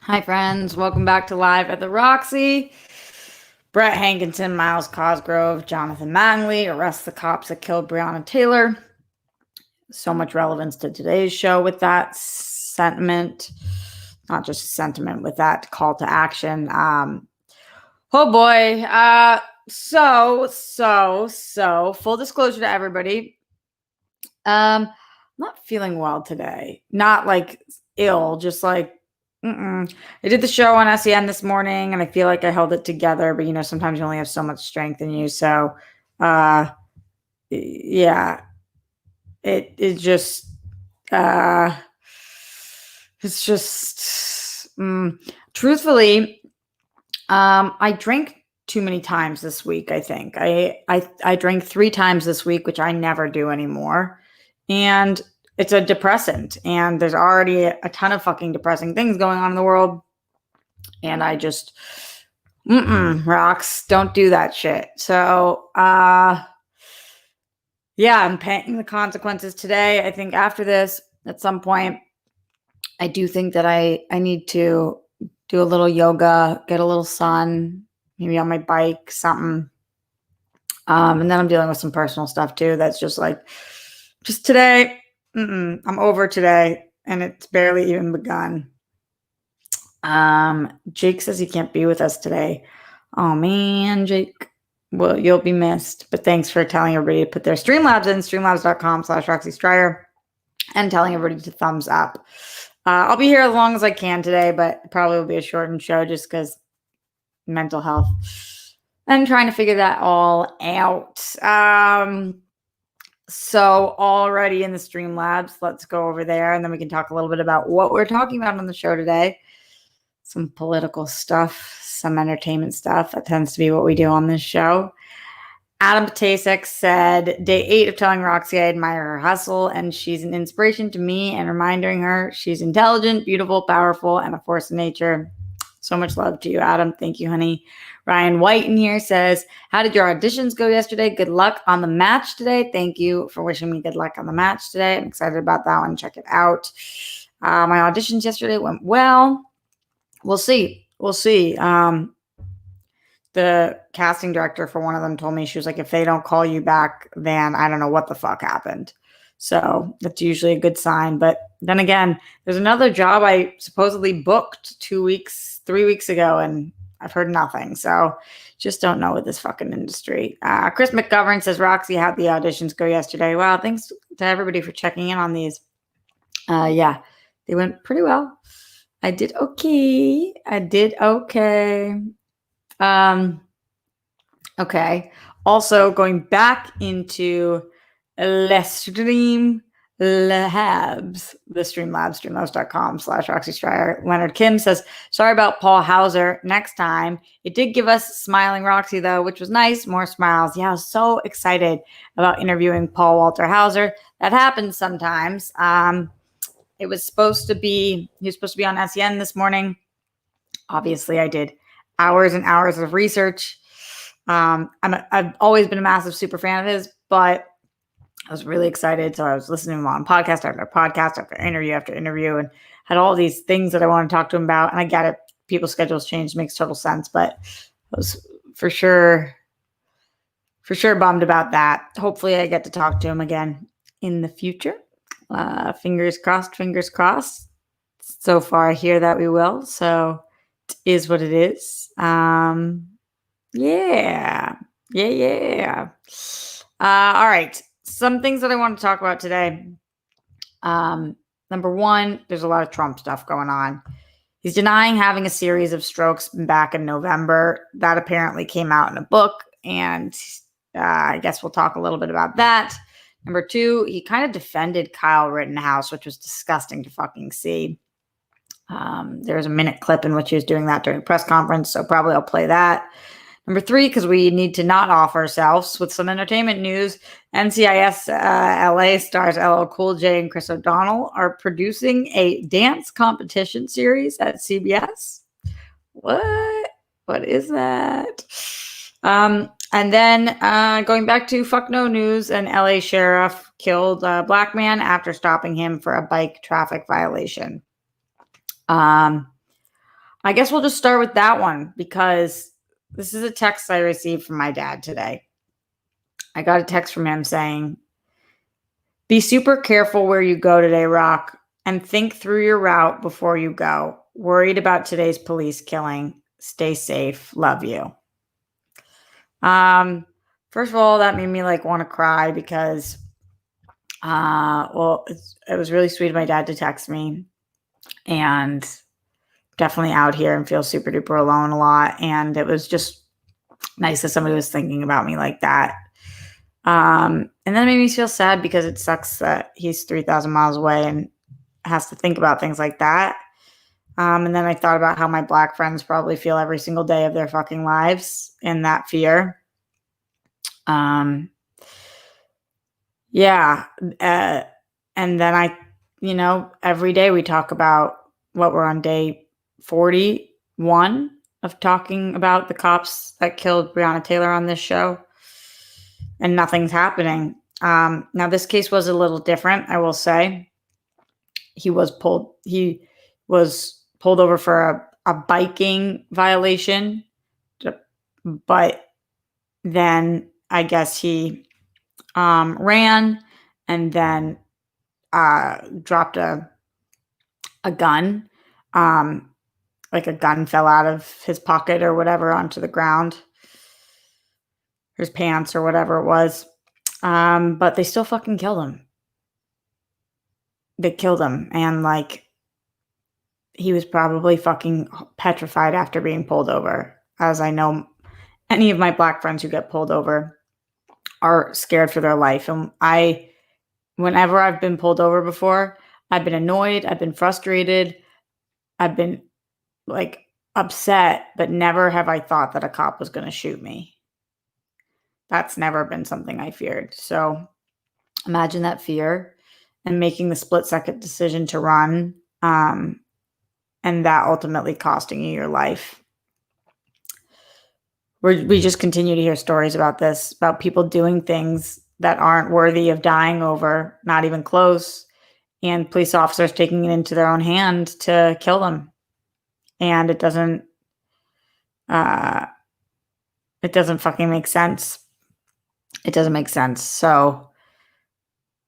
Hi, friends. Welcome back to Live at the Roxy. Brett Hankinson, Miles Cosgrove, Jonathan Mangley arrest the cops that killed Breonna Taylor. So much relevance to today's show with that sentiment. Not just a sentiment, with that call to action. Oh boy. So full disclosure to everybody. I'm not feeling well today. Not like ill, just like I did the show on SEN this morning and I feel like I held it together, but sometimes you only have so much strength in you. So yeah, it just it's just truthfully, I drank too many times this week. I think I drank 3 times this week, which I never do anymore. And it's a depressant, and there's already a ton of fucking depressing things going on in the world. And I just, rocks, don't do that shit. So, yeah, I'm paying the consequences today. I think after this, at some point, I do think that I need to do a little yoga, get a little sun, maybe on my bike, something. And then I'm dealing with some personal stuff too. That's just today. I'm over today, and it's barely even begun. Jake says he can't be with us today. Oh man, Jake. Well, you'll be missed. But thanks for telling everybody to put their Streamlabs in, streamlabs.com/Roxy Stryer, and telling everybody to thumbs up. I'll be here as long as I can today, but it probably will be a shortened show just because mental health and trying to figure that all out. So already in the Streamlabs, let's go over there, and then we can talk a little bit about what we're talking about on the show today. Some political stuff, some entertainment stuff. That tends to be what we do on this show. Adam Patasek said, day 8 of telling Roxy I admire her hustle, and she's an inspiration to me and reminding her she's intelligent, beautiful, powerful, and a force of nature. So much love to you, Adam. Thank you, honey. Ryan White in here says, how did your auditions go yesterday? Good luck on the match today. Thank you for wishing me good luck on the match today. I'm excited about that one. Check it out. My auditions yesterday went well. We'll see. The casting director for one of them told me, she was like, if they don't call you back, then I don't know what the fuck happened. So that's usually a good sign. But then again, there's another job I supposedly booked 3 weeks ago, and I've heard nothing. So just don't know with this fucking industry. Chris McGovern says, Roxy, how'd the auditions go yesterday? Well, thanks to everybody for checking in on these. Yeah, they went pretty well. I did okay. Okay. Also, going back into the Streamlabs, streamlabs.com/Roxy Stryer. Leonard Kim says, sorry about Paul Hauser. Next time. It did give us Smiling Roxy, though, which was nice. More smiles. Yeah, I was so excited about interviewing Paul Walter Hauser. That happens sometimes. He was supposed to be on SEN this morning. Obviously, I did hours and hours of research. I've always been a massive super fan of his, but I was really excited. So I was listening to him on podcast after interview after interview, and had all these things that I want to talk to him about. And I get it. People's schedules change. Makes total sense. But I was for sure bummed about that. Hopefully I get to talk to him again in the future. Fingers crossed. So far I hear that we will. So it is what it is. Yeah. All right. Some things that I want to talk about today. Number one, there's a lot of Trump stuff going on. He's denying having a series of strokes back in November. That apparently came out in a book, and I guess we'll talk a little bit about that. Number two, he kind of defended Kyle Rittenhouse, which was disgusting to fucking see. There was a minute clip in which he was doing that during a press conference, so probably I'll play that. Number three, because we need to not off ourselves with some entertainment news, NCIS LA stars LL Cool J and Chris O'Donnell are producing a dance competition series at CBS. What? What is that? And then going back to fuck no news, an LA sheriff killed a black man after stopping him for a bike traffic violation. I guess we'll just start with that one because this is a text I received from my dad today. I got a text from him saying, "Be super careful where you go today, Rock, and think through your route before you go. Worried about today's police killing. Stay safe. Love you." First of all, that made me like want to cry because, it was really sweet of my dad to text me, and definitely out here and feel super duper alone a lot. And it was just nice that somebody was thinking about me like that. And then it made me feel sad because it sucks that he's 3,000 miles away and has to think about things like that. And then I thought about how my Black friends probably feel every single day of their fucking lives in that fear. Yeah. And then every day we talk about what we're on day 41 of talking about the cops that killed Breonna Taylor on this show, and nothing's happening. Now this case was a little different, I will say. He was pulled over for a biking violation, but then I guess he ran and then dropped a gun. Like a gun fell out of his pocket or whatever onto the ground, his pants or whatever it was. But they still fucking killed him. They killed him. And like, he was probably fucking petrified after being pulled over. As I know, any of my Black friends who get pulled over are scared for their life. And whenever I've been pulled over before, I've been annoyed, I've been frustrated, I've been like upset, but never have I thought that a cop was going to shoot me. That's never been something I feared. So imagine that fear and making the split-second decision to run, and that ultimately costing you your life. We just continue to hear stories about this, about people doing things that aren't worthy of dying over, not even close, and police officers taking it into their own hand to kill them. And it doesn't fucking make sense. It doesn't make sense. So,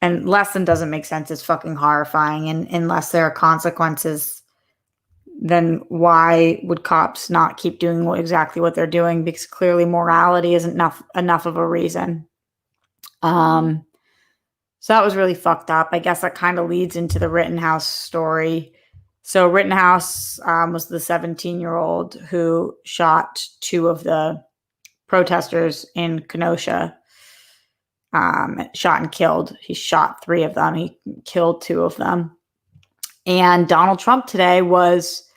and less than doesn't make sense is fucking horrifying. And unless there are consequences, then why would cops not keep doing exactly what they're doing? Because clearly morality isn't enough of a reason. So that was really fucked up. I guess that kind of leads into the Rittenhouse story. So Rittenhouse was the 17-year-old who shot two of the protesters in Kenosha. Shot and killed. He shot three of them. He killed two of them. And Donald Trump today was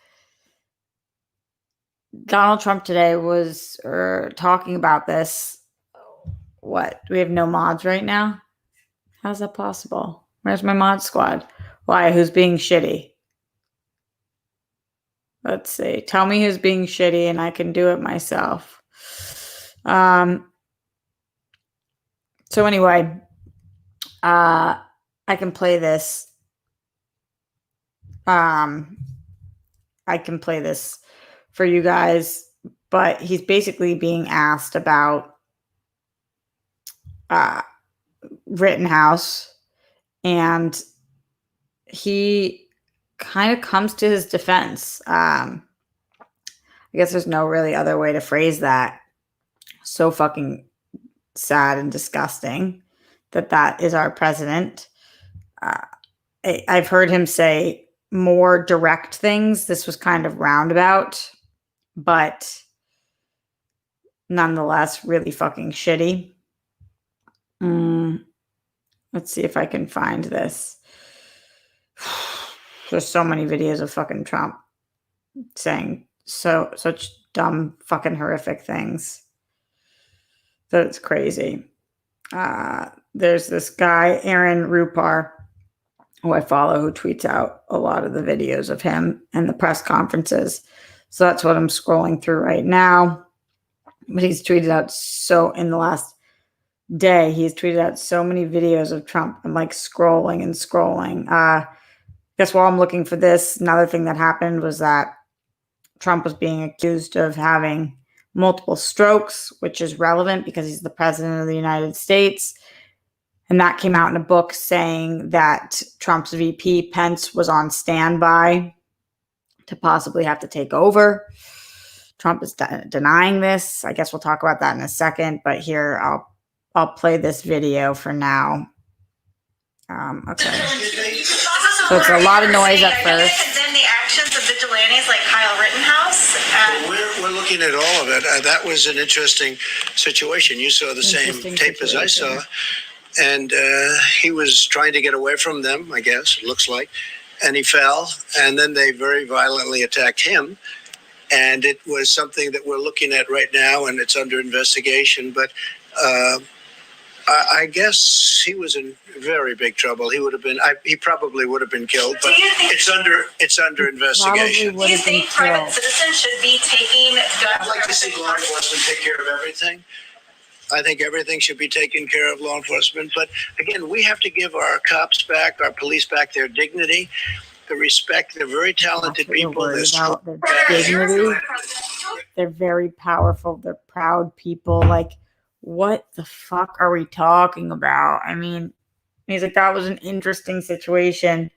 talking about this. What? Do we have no mods right now? How's that possible? Where's my mod squad? Why? Who's being shitty? Let's see. Tell me who's being shitty and I can do it myself. So anyway, I can play this. I can play this for you guys, but he's basically being asked about Rittenhouse, and he kind of comes to his defense. I guess there's no really other way to phrase that. So fucking sad and disgusting that is our president. I've heard him say more direct things. This was kind of roundabout, but nonetheless really fucking shitty. Let's see if I can find this. There's so many videos of fucking Trump saying such dumb fucking horrific things that it's crazy. There's this guy, Aaron Rupar, who I follow, who tweets out a lot of the videos of him and the press conferences. So that's what I'm scrolling through right now. But he's tweeted out in the last day, he's tweeted out so many videos of Trump. I'm like scrolling and scrolling. Guess while I'm looking for this, another thing that happened was that Trump was being accused of having multiple strokes, which is relevant because he's the president of the United States. And that came out in a book saying that Trump's VP, Pence, was on standby to possibly have to take over. Trump is denying this. I guess we'll talk about that in a second, but here I'll play this video for now. Okay. So it's a lot of noise at first. Condemn the actions of vigilantes like Kyle Rittenhouse. We're looking at all of it. That was an interesting situation. You saw the same tape as I saw. And he was trying to get away from them, I guess, it looks like. And he fell. And then they very violently attacked him. And it was something that we're looking at right now, and it's under investigation. But I guess he was in very big trouble. He would have been. He probably would have been killed. But it's under investigation. Do you think private citizens should be taking guns? I'd like to see law enforcement take care of everything. I think everything should be taken care of law enforcement. But again, we have to give our cops back, our police back, their dignity, the respect. They're very talented people. Their dignity. They're very powerful. They're proud people. Like, what the fuck are we talking about? I mean, he's like, that was an interesting situation.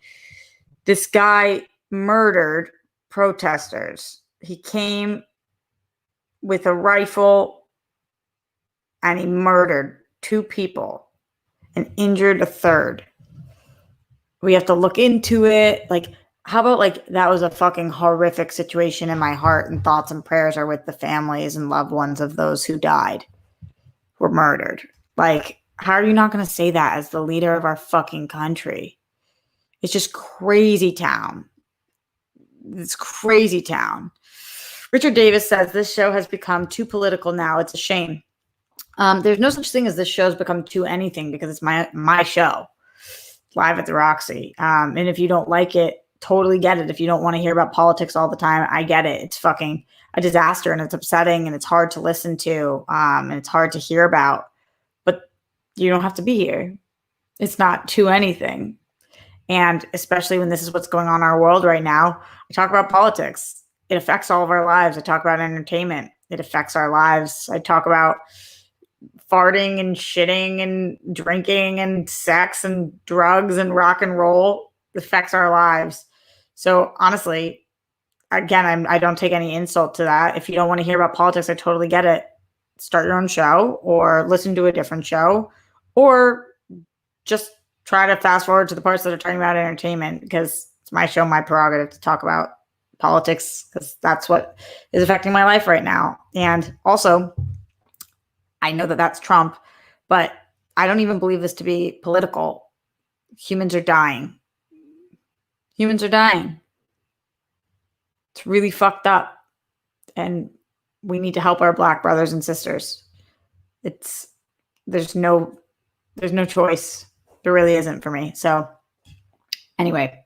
This guy murdered protesters. He came with a rifle and he murdered 2 people and injured a third. We have to look into it. Like, how about, like, that was a fucking horrific situation, and my heart and thoughts and prayers are with the families and loved ones of those who died, were murdered. Like, how are you not going to say that as the leader of our fucking country? It's just crazy town. It's crazy town. Richard Davis says, this show has become too political now. It's a shame. There's no such thing as this show's become too anything because it's my show. Live at the Roxy. And if you don't like it, totally get it. If you don't want to hear about politics all the time, I get it. It's fucking a disaster and it's upsetting and it's hard to listen to and it's hard to hear about. But you don't have to be here. It's not to anything. And especially when this is what's going on in our world right now, I talk about politics. It affects all of our lives. I talk about entertainment. It affects our lives. I talk about farting and shitting and drinking and sex and drugs and rock and roll. It affects our lives. So honestly, again, I don't take any insult to that. If you don't want to hear about politics, I totally get it. Start your own show or listen to a different show or just try to fast forward to the parts that are talking about entertainment because it's my show, my prerogative to talk about politics because that's what is affecting my life right now. And also, I know that that's Trump, but I don't even believe this to be political. Humans are dying. Humans are dying. It's really fucked up. And we need to help our Black brothers and sisters. There's no choice. There really isn't for me. So anyway,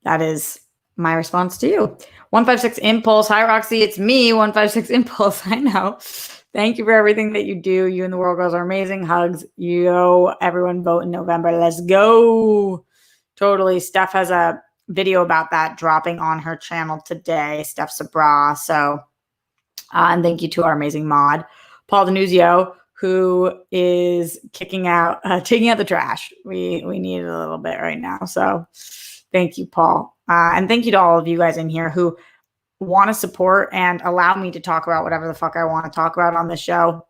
that is my response to you. 156 Impulse. Hi, Roxy. It's me, 156 Impulse. I know. Thank you for everything that you do. You and the World Girls are amazing. Hugs. Yo, everyone vote in November. Let's go. Totally. Steph has a video about that dropping on her channel today. Steph Sabra. So, and thank you to our amazing mod, Paul Denuzio, who is taking out the trash. We need it a little bit right now. So thank you, Paul. And thank you to all of you guys in here who want to support and allow me to talk about whatever the fuck I want to talk about on the show.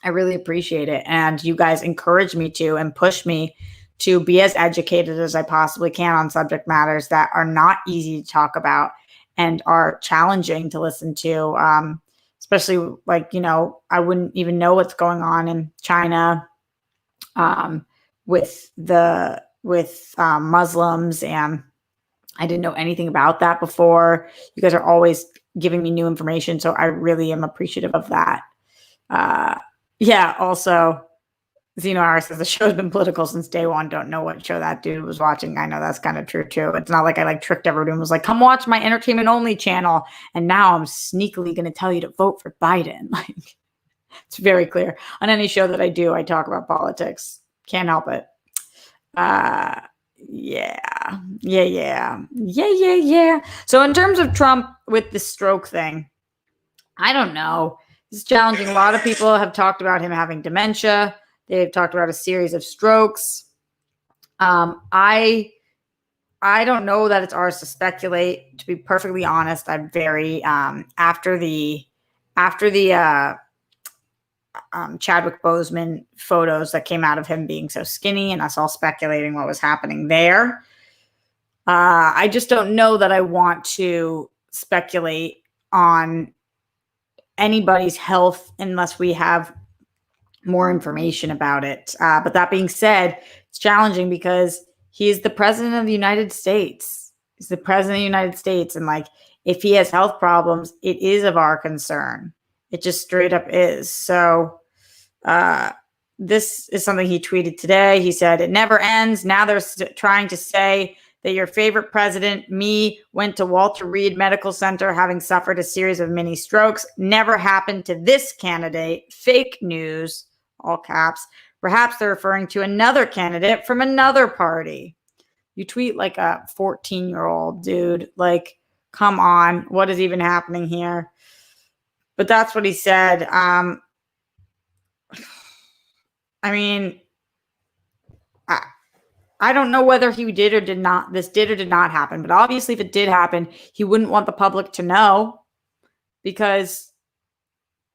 I really appreciate it. And you guys encourage me to and push me to be as educated as I possibly can on subject matters that are not easy to talk about and are challenging to listen to. Especially like, I wouldn't even know what's going on in China with Muslims, and I didn't know anything about that before. You guys are always giving me new information, so I really am appreciative of that. Also, Zeno R says the show's been political since day one. Don't know what show that dude was watching. I know that's kind of true too. It's not like I tricked everyone and was like, come watch my entertainment only channel. And now I'm sneakily going to tell you to vote for Biden. It's very clear. On any show that I do, I talk about politics. Can't help it. Yeah. So in terms of Trump with the stroke thing, I don't know. It's challenging. A lot of people have talked about him having dementia. They've talked about a series of strokes. I don't know that it's ours to speculate. To be perfectly honest, I'm very after the Chadwick Boseman photos that came out of him being so skinny and us all speculating what was happening there. I just don't know that I want to speculate on anybody's health unless we have more information about it. But that being said, it's challenging because he is the president of the United States. He's the president of the United States. And like, if he has health problems, it is of our concern. It just straight up is. So this is something he tweeted today. He said, "It never ends. Now they're trying to say that your favorite president, me, went to Walter Reed Medical Center having suffered a series of mini strokes. Never happened to this candidate. Fake news," all caps. "Perhaps they're referring to another candidate from another party." You tweet like a 14-year-old, dude. Like, come on. What is even happening here? But that's what he said. I mean, I don't know whether he did or did not. This did or did not happen. But obviously, if it did happen, he wouldn't want the public to know because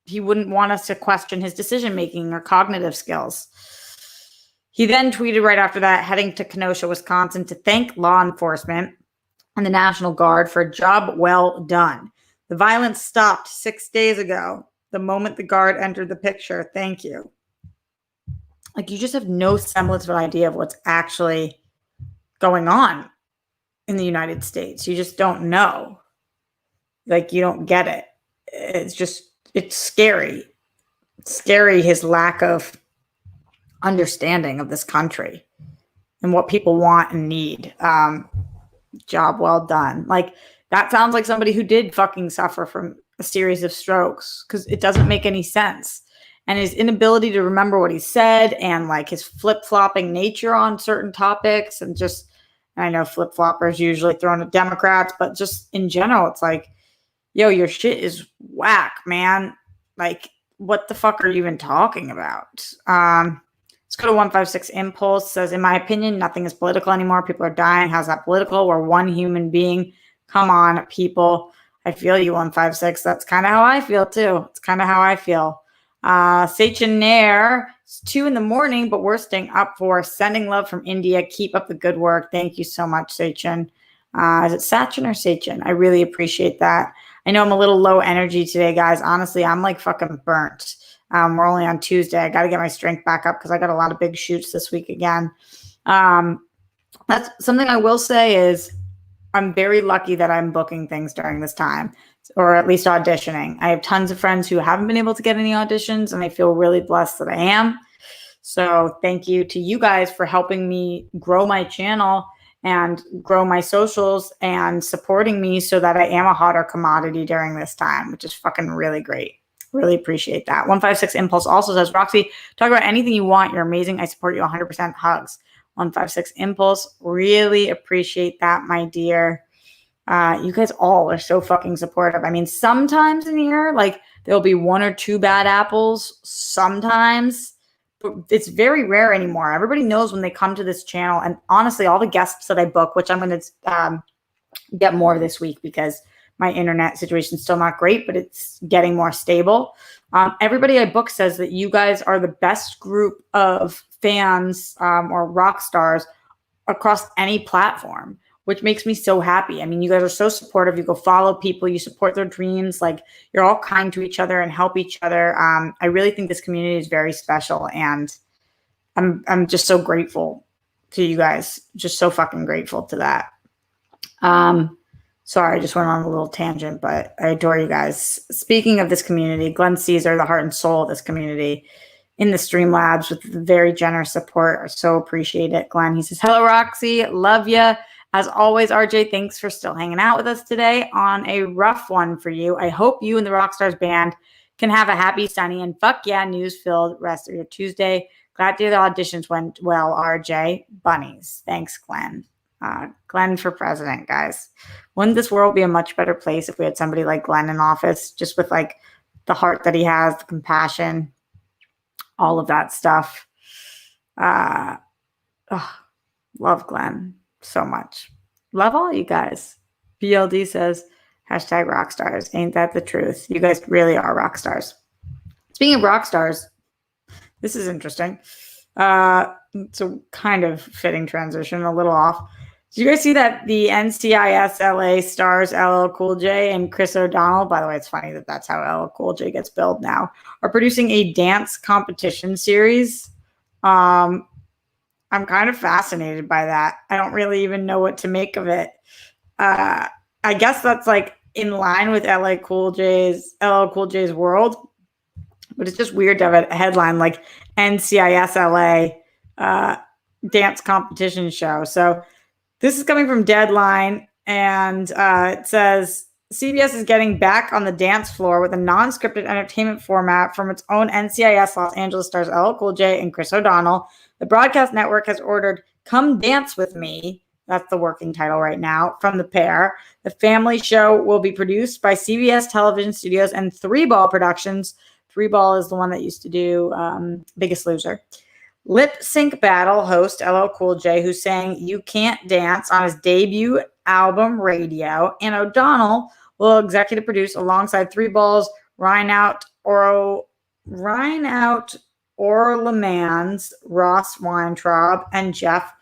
he wouldn't want us to question his decision-making or cognitive skills. He then tweeted right after that, heading to Kenosha, Wisconsin, to thank law enforcement and the National Guard for a job well done. "The violence stopped 6 days ago, the moment the Guard entered the picture. Thank you." Like, you just have no semblance of an idea of what's actually going on in the United States. You just don't know. Like, you don't get it. It's scary. It's scary, his lack of understanding of this country and what people want and need. Job well done. Like, that sounds like somebody who did fucking suffer from a series of strokes, because it doesn't make any sense. And his inability to remember what he said, and like his flip-flopping nature on certain topics, and I know flip-floppers usually thrown at Democrats, but just in general, it's like, yo, your shit is whack, man. Like, what the fuck are you even talking about? Let's go to 156 Impulse. Says, "In my opinion, nothing is political anymore. People are dying. How's that political? We're one human being. Come on, people." I feel you, 156. That's kind of how I feel too. It's kind of how I feel. Sachin Nair, it's 2 a.m, but we're staying up for sending love from India. Keep up the good work. Thank you so much, Sachin. Is it Sachin or Sachin? I really appreciate that. I know I'm a little low energy today, guys. Honestly, I'm like fucking burnt. We're only on Tuesday. I got to get my strength back up because I got a lot of big shoots this week again. That's something I will say is I'm very lucky that I'm booking things during this time, or at least auditioning. I have tons of friends who haven't been able to get any auditions, and I feel really blessed that I am. So thank you to you guys for helping me grow my channel and grow my socials and supporting me so that I am a hotter commodity during this time, which is fucking really great. Really appreciate that. 156 Impulse also says, "Roxy, talk about anything you want. You're amazing. I support you 100%. Hugs." 156 Impulse, really appreciate that, my dear. You guys all are so fucking supportive. I mean, sometimes in here, like, there'll be 1 or 2 bad apples sometimes, but it's very rare anymore. Everybody knows when they come to this channel, and honestly, all the guests that I book, which I'm going to get more this week because my internet situation is still not great, but it's getting more stable. Everybody I book says that you guys are the best group of fans or rock stars across any platform, which makes me so happy. I mean, you guys are so supportive. You go follow people, you support their dreams. Like, you're all kind to each other and help each other. I really think this community is very special, and I'm just so grateful to you guys. Just so fucking grateful to that. Sorry, I just went on a little tangent, but I adore you guys. Speaking of this community, Glenn Caesar, the heart and soul of this community, in the Streamlabs with very generous support. I so appreciate it, Glenn. He says, "Hello, Roxy. Love ya. As always, RJ, thanks for still hanging out with us today on a rough one for you. I hope you and the Rockstars band can have a happy, sunny, and fuck yeah, news-filled rest of your Tuesday. Glad to hear the auditions went well, RJ. Bunnies. Thanks, Glenn. Glenn for president, guys. Wouldn't this world be a much better place if we had somebody like Glenn in office, just with like the heart that he has, the compassion, all of that stuff. Love Glenn so much. Love all you guys. BLD says, hashtag rock stars. Ain't that the truth? You guys really are rock stars. Speaking of rock stars, this is interesting. It's a kind of fitting transition, a little off. Did you guys see that the NCIS LA stars LL Cool J and Chris O'Donnell? By the way, it's funny that that's how LL Cool J gets billed now. Are producing a dance competition series. I'm kind of fascinated by that. I don't really even know what to make of it. I guess that's like in line with LL Cool J's world, but it's just weird to have a headline like NCIS LA dance competition show. So this is coming from Deadline, and it says CBS is getting back on the dance floor with a non-scripted entertainment format from its own NCIS Los Angeles stars LL Cool J and Chris O'Donnell. The broadcast network has ordered Come Dance With Me, that's the working title right now, from the pair. The family show will be produced by CBS Television Studios and Three Ball Productions. Three Ball is the one that used to do Biggest Loser. Lip Sync Battle host LL Cool J, who sang You Can't Dance on his debut album Radio, and O'Donnell will executive produce alongside Three Balls, Rhineout Orlemans, Ross Weintraub, and Jeff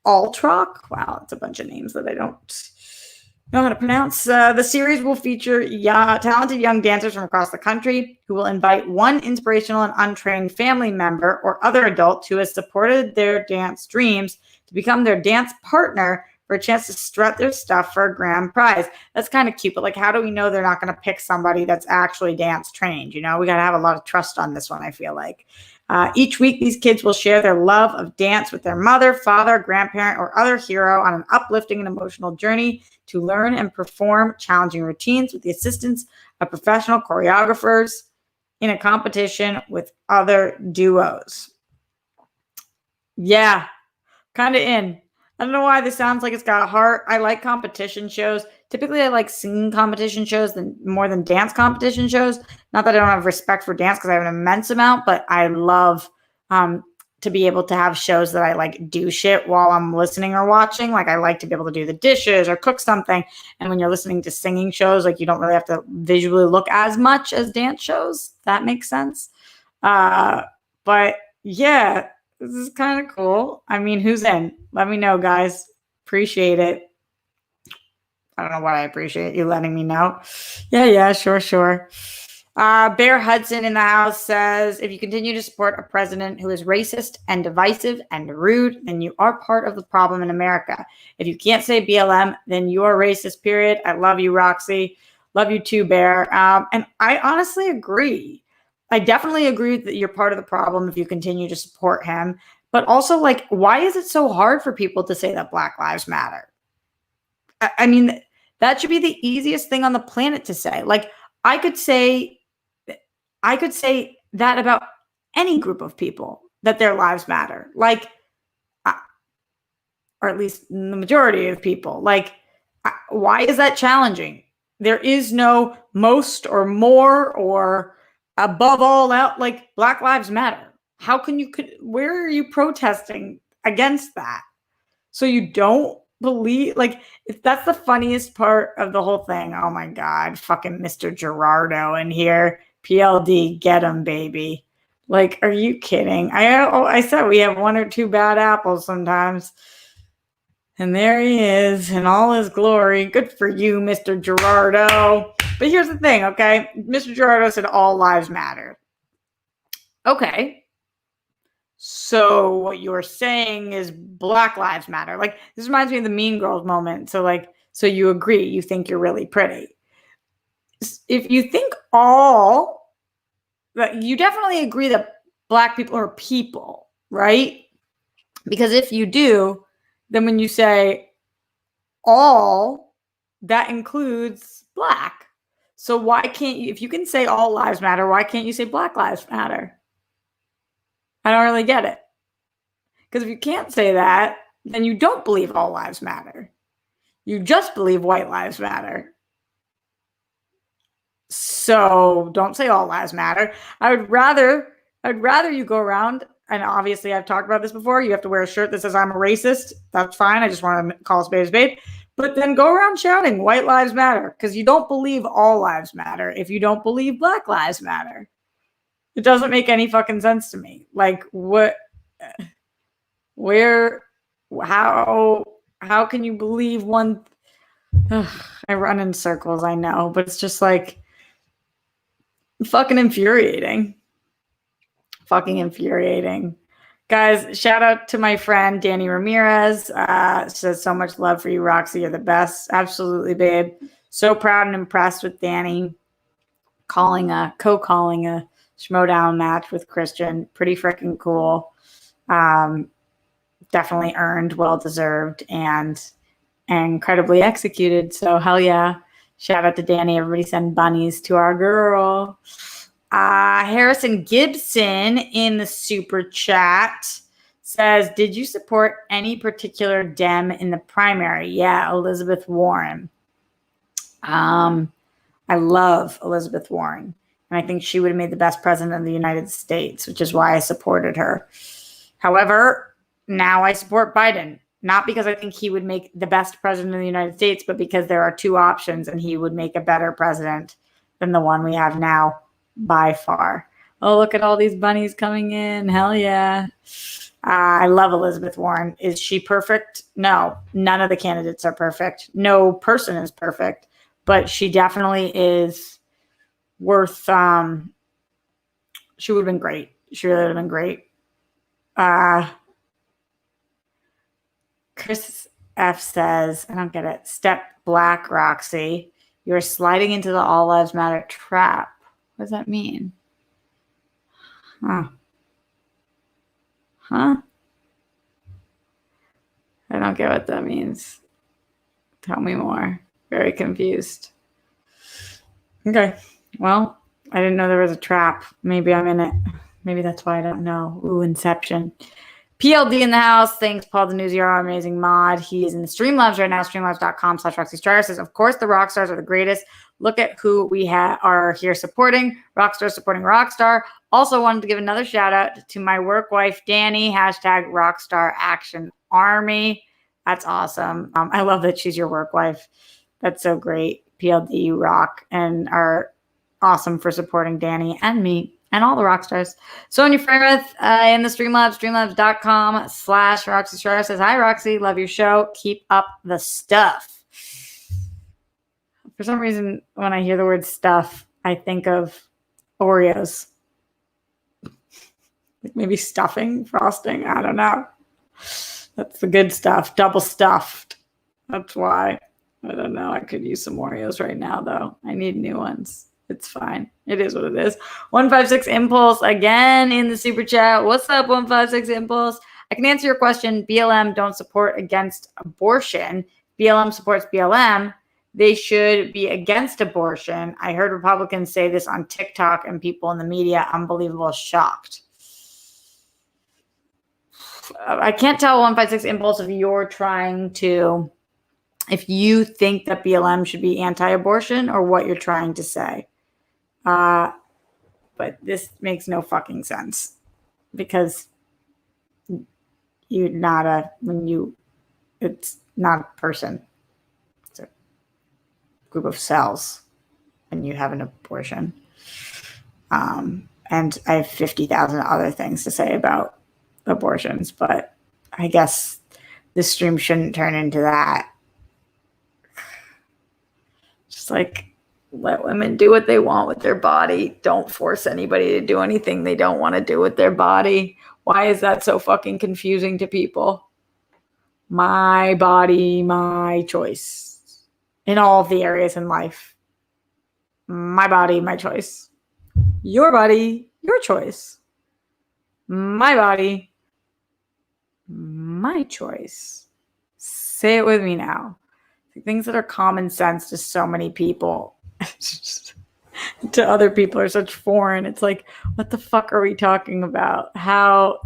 Altrock. Wow, that's a bunch of names that I don't know how to pronounce. The series will feature talented young dancers from across the country who will invite one inspirational and untrained family member or other adult who has supported their dance dreams to become their dance partner for a chance to strut their stuff for a grand prize. That's kind of cute, but like, how do we know they're not going to pick somebody that's actually dance trained? You know, we got to have a lot of trust on this one, I feel like. Each week, these kids will share their love of dance with their mother, father, grandparent, or other hero on an uplifting and emotional journey to learn and perform challenging routines with the assistance of professional choreographers in a competition with other duos. Yeah, kind of in. I don't know why this sounds like it's got a heart. I like competition shows. Typically, I like singing competition shows more than dance competition shows. Not that I don't have respect for dance because I have an immense amount, but I love to be able to have shows that I like do shit while I'm listening or watching. Like I like to be able to do the dishes or cook something. And when you're listening to singing shows, like you don't really have to visually look as much as dance shows. That makes sense. But yeah, this is kind of cool. I mean, who's in? Let me know, guys. Appreciate it. I don't know what I appreciate you letting me know. Yeah, sure. Bear Hudson in the house says, if you continue to support a president who is racist and divisive and rude, then you are part of the problem in America. If you can't say BLM, then you are racist, period. I love you, Roxy. Love you too, Bear. And I honestly agree. I definitely agree that you're part of the problem if you continue to support him. But also, like, why is it so hard for people to say that Black Lives Matter? I mean, that should be the easiest thing on the planet to say. Like, I could say that about any group of people, that their lives matter. Like, or at least the majority of people. Like, why is that challenging? There is no most or more or above all out. Like, Black Lives Matter. How can you? Where are you protesting against that? So you don't believe, like, if that's the funniest part of the whole thing. Oh my God, fucking Mr. Gerardo in here. PLD, get him, baby. Like, are you kidding? I said we have one or two bad apples sometimes. And there he is in all his glory. Good for you, Mr. Gerardo. But here's the thing, okay? Mr. Gerardo said all lives matter. Okay. So what you're saying is Black Lives Matter. Like, this reminds me of the Mean Girls moment. So you agree, you think you're really pretty. If you think you definitely agree that Black people are people, right? Because if you do, then when you say all, that includes Black. So why can't you, if you can say all lives matter, why can't you say Black Lives Matter? I don't really get it. Because if you can't say that, then you don't believe all lives matter. You just believe white lives matter. So don't say all lives matter. I'd rather you go around, and obviously I've talked about this before. You have to wear a shirt that says I'm a racist. That's fine. I just want to call a spade a spade. But then go around shouting white lives matter, because you don't believe all lives matter if you don't believe black lives matter. It doesn't make any fucking sense to me. Like, what, where, how can you believe one? Ugh, I run in circles, I know, but it's just like fucking infuriating. Fucking infuriating. Guys, shout out to my friend Danny Ramirez. Says so much love for you, Roxy. You're the best. Absolutely, babe. So proud and impressed with Danny co-calling a Schmodown match with Christian. Pretty freaking cool. Definitely earned, well deserved, and incredibly executed. So hell yeah. Shout out to Danny. Everybody send bunnies to our girl. Harrison Gibson in the super chat says, did you support any particular Dem in the primary? Yeah, Elizabeth Warren. I love Elizabeth Warren, and I think she would have made the best president of the United States, which is why I supported her. However, now I support Biden, not because I think he would make the best president of the United States, but because there are two options and he would make a better president than the one we have now by far. Oh, look at all these bunnies coming in. Hell yeah. I love Elizabeth Warren. Is she perfect? No, none of the candidates are perfect. No person is perfect, but she definitely is worth, she would have been great. She really would have been great. Chris F says, I don't get it. Step black, Roxy. You're sliding into the all lives matter trap. What does that mean? Huh? I don't get what that means. Tell me more. Very confused. Okay. Well, I didn't know there was a trap. Maybe I'm in it. Maybe that's why I don't know. Ooh, Inception. PLD in the house. Thanks, Paul Denuzzi, our amazing mod. He is in the Streamlabs right now. Streamlabs.com/Roxy Striar says, of course, the rock stars are the greatest. Look at who we are here supporting. Rockstar supporting Rockstar. Also wanted to give another shout out to my work wife, Danny. Hashtag Rockstar Action Army. That's awesome. I love that she's your work wife. That's so great. PLD, you rock, and are awesome for supporting Danny and me and all the rock stars. Sonia Frerith in the Streamlabs, streamlabs.com/Roxy Striar says, hi, Roxy. Love your show. Keep up the stuff. For some reason, when I hear the word stuff, I think of Oreos. Like maybe stuffing, frosting. I don't know. That's the good stuff. Double stuffed. That's why. I don't know. I could use some Oreos right now, though. I need new ones. It's fine. It is what it is. 156 Impulse again in the super chat. What's up, 156 Impulse? I can answer your question. BLM don't support against abortion. BLM supports BLM. They should be against abortion. I heard Republicans say this on TikTok and people in the media, unbelievable, shocked. I can't tell 156 Impulse if you think that BLM should be anti-abortion or what you're trying to say. But this makes no fucking sense because it's not a person. It's a group of cells when you have an abortion. And I have 50,000 other things to say about abortions, but I guess this stream shouldn't turn into that. Just like, let women do what they want with their body. Don't force anybody to do anything they don't want to do with their body. Why is that so fucking confusing to people? My body, my choice. In all of the areas in life. My body, my choice. Your body, your choice. My body, my choice. Say it with me now. Things that are common sense to so many people. to other people are such foreign. It's like, what the fuck are we talking about? How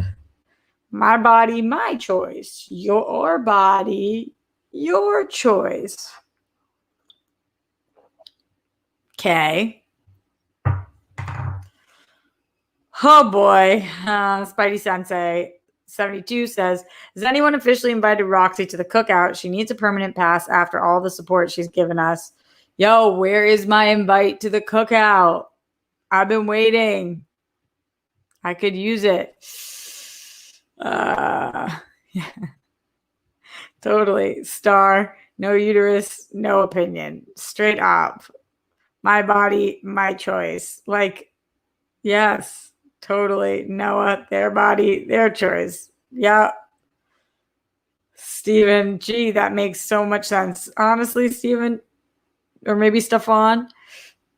my body, my choice. Your body, your choice. Okay. Oh boy. Spidey Sensei 72 says, has anyone officially invited Roxy to the cookout? She needs a permanent pass after all the support she's given us. Yo, where is my invite to the cookout? I've been waiting. I could use it. Yeah. Totally. Star, no uterus, no opinion. Straight up. My body, my choice. Like, yes, totally. Noah, their body, their choice. Yeah. Steven, gee, that makes so much sense. Honestly, Steven, or maybe Stefan,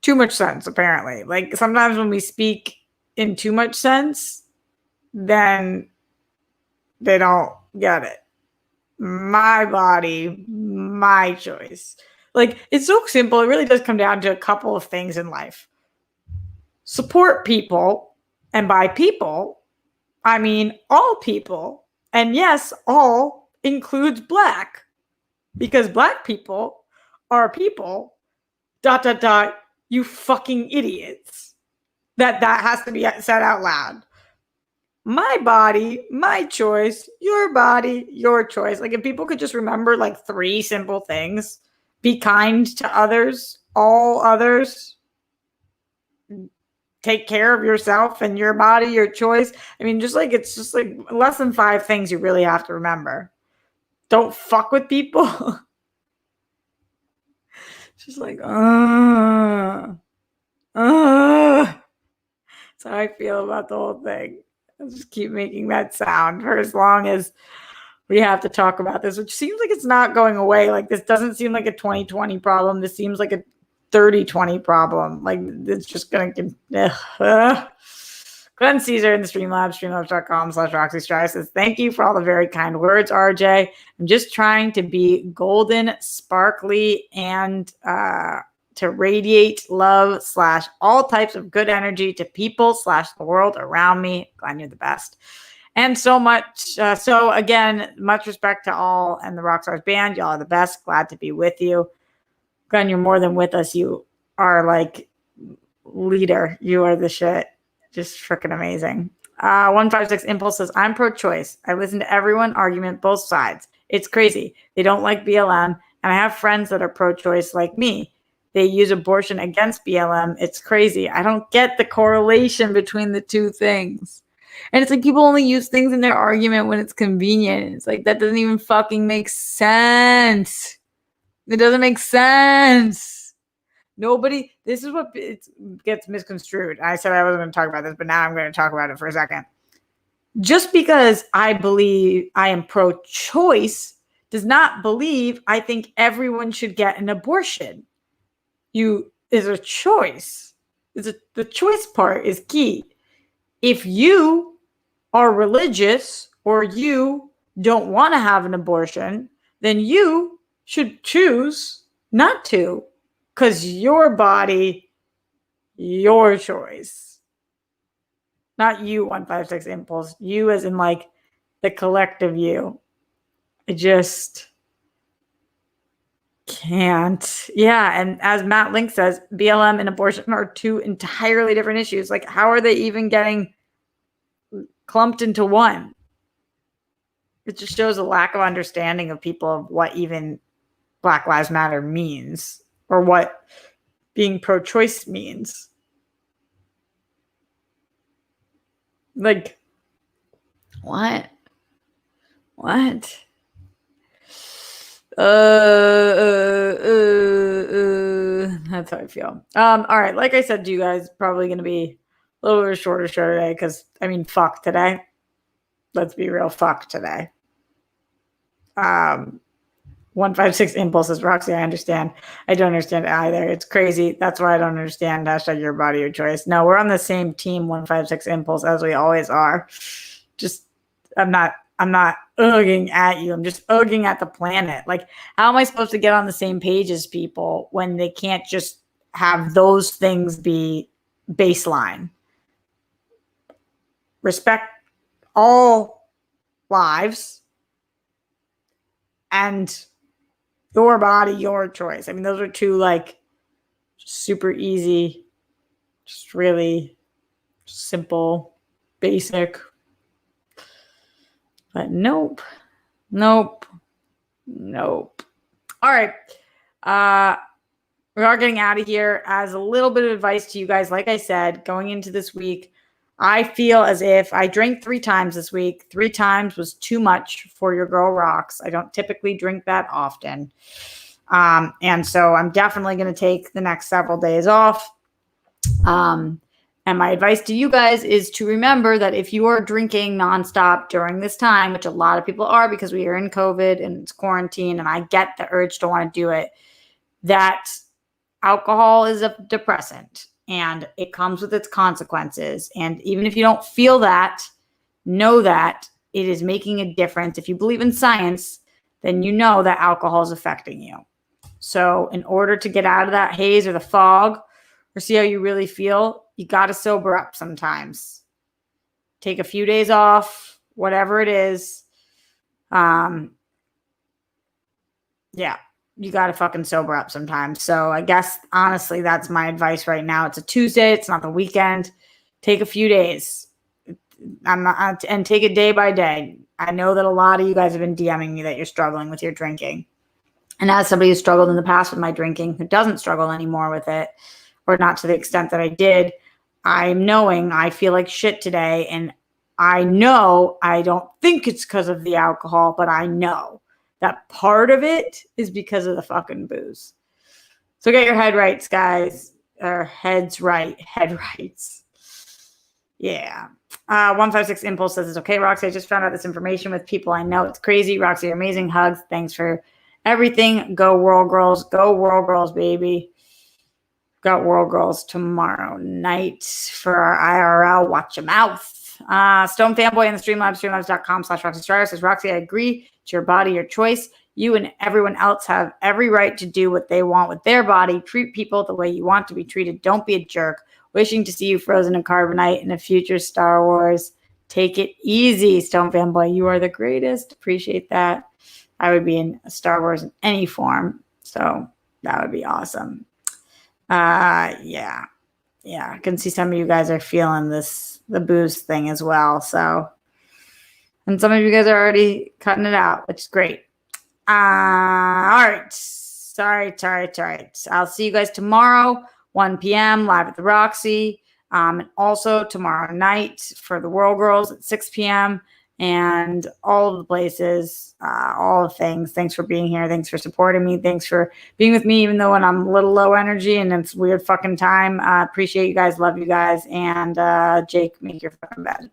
too much sense, apparently. Like, sometimes when we speak in too much sense, then they don't get it. My body, my choice. Like, it's so simple. It really does come down to a couple of things in life. Support people, and by people, I mean all people. And yes, all includes black, because black people are people, ... you fucking idiots. That has to be said out loud. My body, my choice, your body, your choice. Like, if people could just remember like 3 simple things: be kind to others, all others, take care of yourself and your body, your choice. I mean, it's just like less than 5 things you really have to remember. Don't fuck with people. Just like, that's how I feel about the whole thing. I'll just keep making that sound for as long as we have to talk about this, which seems like it's not going away. Like, this doesn't seem like a 2020 problem. This seems like a 3020 problem. Like, it's just going to... Glenn Caesar in the Streamlabs, streamlabs.com/Roxy Strife says, thank you for all the very kind words, RJ. I'm just trying to be golden, sparkly, and to radiate love / all types of good energy to people / the world around me. Glenn, you're the best. And so much. So again, much respect to all and the Rockstars band. Y'all are the best. Glad to be with you. Glenn, you're more than with us. You are like leader. You are the shit. Just freaking amazing. 156 Impulse says, I'm pro-choice. I listen to everyone, argument, both sides. It's crazy. They don't like BLM, and I have friends that are pro-choice like me. They use abortion against BLM. It's crazy. I don't get the correlation between the two things. And it's like people only use things in their argument when it's convenient. It's like, that doesn't even fucking make sense. It doesn't make sense. Nobody, this is what it gets misconstrued. I said I wasn't going to talk about this, but now I'm going to talk about it for a second. Just because I believe I am pro-choice does not believe I think everyone should get an abortion. Is a choice. The choice part is key. If you are religious or you don't want to have an abortion, then you should choose not to. Because your body, your choice. Not you, 156 Impulse. You as in like the collective you. I just can't. Yeah, and as Matt Link says, BLM and abortion are 2 entirely different issues. Like, how are they even getting clumped into one? It just shows a lack of understanding of people of what even Black Lives Matter means, or what being pro-choice means. Like, what? That's how I feel. All right. Like I said to you guys, probably going to be a little bit of a shorter show today because, I mean, fuck today. Let's be real, fuck today. 156 Impulses, Roxy, I understand. I don't understand either. It's crazy. That's why I don't understand # your body, your choice. No, we're on the same team, 156 Impulse, as we always are. Just, I'm not ugging at you. I'm just ugging at the planet. Like, how am I supposed to get on the same page as people when they can't just have those things be baseline. Respect all lives and your body, your choice. I mean, those are two like super easy, just really simple, basic. But nope. All right. We are getting out of here. As a little bit of advice to you guys, like I said, going into this week, I feel as if I drank 3 times this week. 3 times was too much for your girl rocks. I don't typically drink that often. And so I'm definitely going to take the next several days off. And my advice to you guys is to remember that if you are drinking nonstop during this time, which a lot of people are because we are in COVID and it's quarantine, and I get the urge to want to do it, that alcohol is a depressant and it comes with its consequences. And even if you don't feel that, know that it is making a difference. If you believe in science, then you know that alcohol is affecting you. So in order to get out of that haze or the fog or see how you really feel, you got to sober up sometimes. Take a few days off, whatever it is. Yeah, you got to fucking sober up sometimes. So I guess, honestly, that's my advice right now. It's a Tuesday. It's not the weekend. Take a few days. And take it day by day. I know that a lot of you guys have been DMing me that you're struggling with your drinking. And as somebody who struggled in the past with my drinking, who doesn't struggle anymore with it, or not to the extent that I did, I'm knowing I feel like shit today. And I know I don't think it's because of the alcohol, but I know that part of it is because of the fucking booze. So get your head rights, guys. Or heads right. Head rights. Yeah. 156 Impulse says, it's okay, Roxy. I just found out this information with people I know. It's crazy. Roxy, you're amazing. Hugs. Thanks for everything. Go World Girls. Go World Girls, baby. Got World Girls tomorrow night for our IRL. Watch your mouth. Stone Fanboy in the Streamlabs, streamlabs.com/Roxy Striar says, Roxy, I agree. It's your body, your choice. You and everyone else have every right to do what they want with their body. Treat people the way you want to be treated. Don't be a jerk. Wishing to see you frozen in carbonite in a future Star Wars. Take it easy, Stone Fanboy. You are the greatest. Appreciate that. I would be in Star Wars in any form. So that would be awesome. Yeah. I can see some of you guys are feeling the booze thing as well. So, and some of you guys are already cutting it out, which is great. All right. Sorry. I'll see you guys tomorrow, 1 p.m. live at the Roxy. And also tomorrow night for the World Girls at 6 p.m. and all of the places, all the things. Thanks for being here. Thanks for supporting me. Thanks for being with me, even though when I'm a little low energy and it's weird fucking time. Appreciate you guys. Love you guys. And Jake, make your fucking bed.